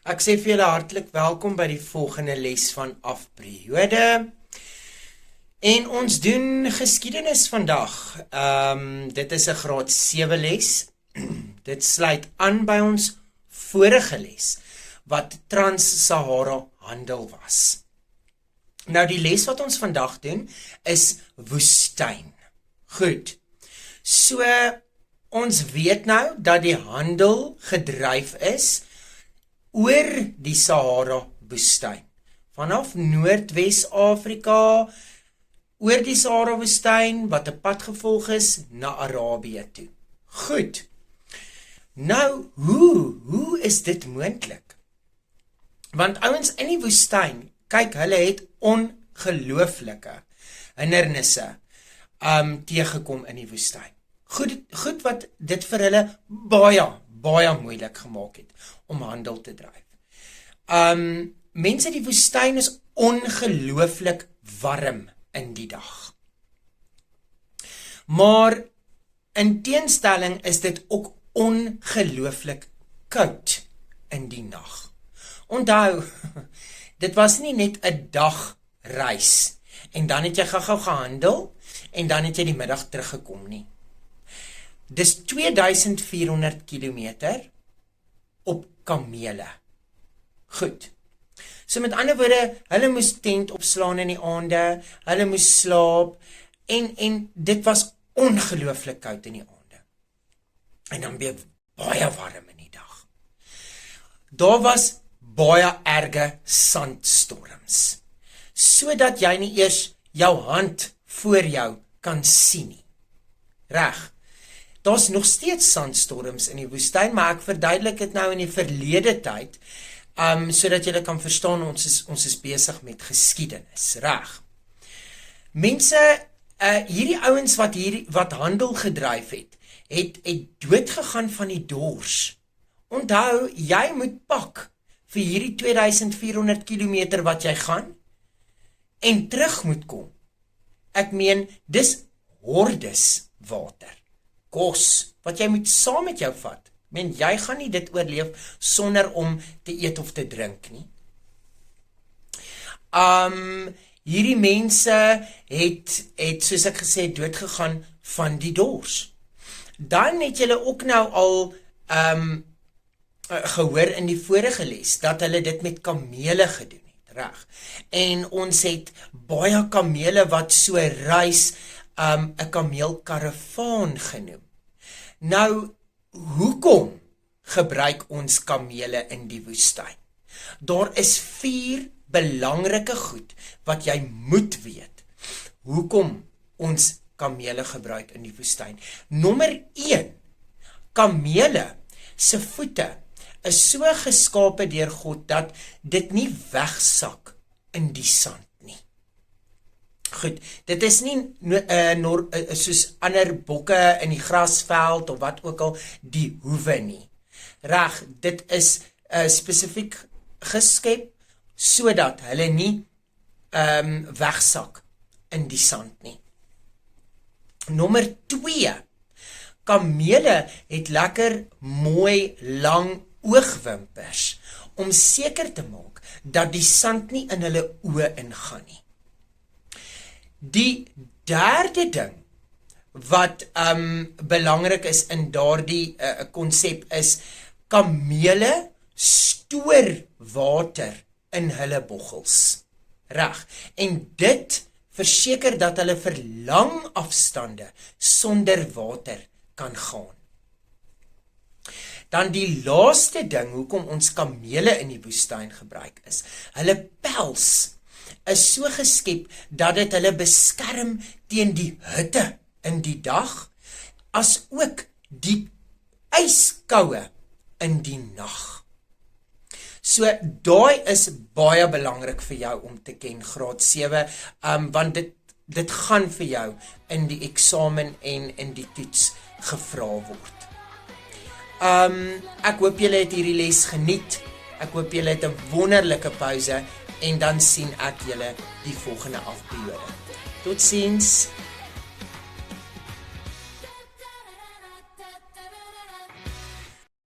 Ek sê vir julle hartlik welkom by die volgende les van afperiode. En ons doen geskiedenis vandag. Dit is 'n graad 7 les. Dit sluit aan by ons vorige les wat Trans-Sahara handel was. Nou die les wat ons vandag doen is woestyn. Goed. So ons weet nou dat die handel gedryf is oor die Sahara woestyn. Vanaf Noordwes-Afrika oor die Sahara woestyn wat 'n pad gevolg is na Arabië toe. Goed. Nou, hoe is dit moontlik? Want ouens in die woestyn, kyk, hulle het ongelooflike hindernisse teëgekom in die woestyn. Goed wat dit vir hulle baie moeilik gemaak het om handel te dryf. Mense, die woestyn is ongelooflik warm in die dag. Maar in teenstelling is dit ook ongelooflik koud in die nag. Onthou, dit was nie net 'n dag reis en dan het jy gou gehandel en dan het jy die middag teruggekom nie. Dis 2400 kilometer op kamele. Goed. So met ander woorde, hulle moes tent opslaan in die aande, hulle moes slaap en dit was ongelooflik koud in die aande. En dan weer baie warm in die dag. Daar was baie erge sandstorms, sodat jy nie eers jou hand voor jou kan sien nie. Reg. Daar's nog steeds sandstorms in die woestyn, maar ek verduidelik dit nou in die verlede tyd, sodat julle kan verstaan ons is besig met geskiedenis, reg. Mense, hierdie ouens wat handel gedryf het dood gegaan van die dors. Onthou, jy moet pak vir hierdie 2400 kilometer wat jy gaan en terug moet kom. Ek meen, dis hordes water, kos, wat jy moet saam met jou vat. Jy gaan nie dit oorleef sonder om te eet of te drink nie. Hierdie mense het soos ek gesê, doodgegaan van die dors. Dan het julle ook nou al gehoor in die vorige les, dat hulle dit met kamele gedoen het, reg. En ons het baie kamele wat so reis, 'n kameelkaravaan genoem. Nou, hoekom gebruik ons kamele in die woestyn? Daar is 4 belangrike goed wat jy moet weet. Hoekom ons kamele gebruik in die woestyn? Nommer 1, kamele se voete is so geskape deur God dat dit nie wegsak in die sand nie. Goed, dit is nie soos ander bokke in die grasveld of wat ook al, die hoewe nie. Reg, dit is spesifiek geskep sodat hulle nie wegsak in die sand nie. Nommer 2, kamele het lekker mooi lang oogwimpers om seker te maak dat die sand nie in hulle oë ingaan nie. Die derde ding wat belangrik is in daardie konsep is, kamele stoor water in hulle boggels. Reg. En dit verseker dat hulle vir lang afstande sonder water kan gaan. Dan die laaste ding hoekom ons kamele in die woestyn gebruik is, hulle pels is so geskep dat dit hulle beskerm teen die hitte in die dag, as ook die yskoue in die nag. So daai is baie belangrik vir jou om te ken, graad 7, want dit gaan vir jou in die eksamen en in die toets gevra word. Ek hoop julle het hierdie les geniet. Ek hoop julle het 'n wonderlike pouse en dan sien ek julle die volgende afperiode. Totsiens.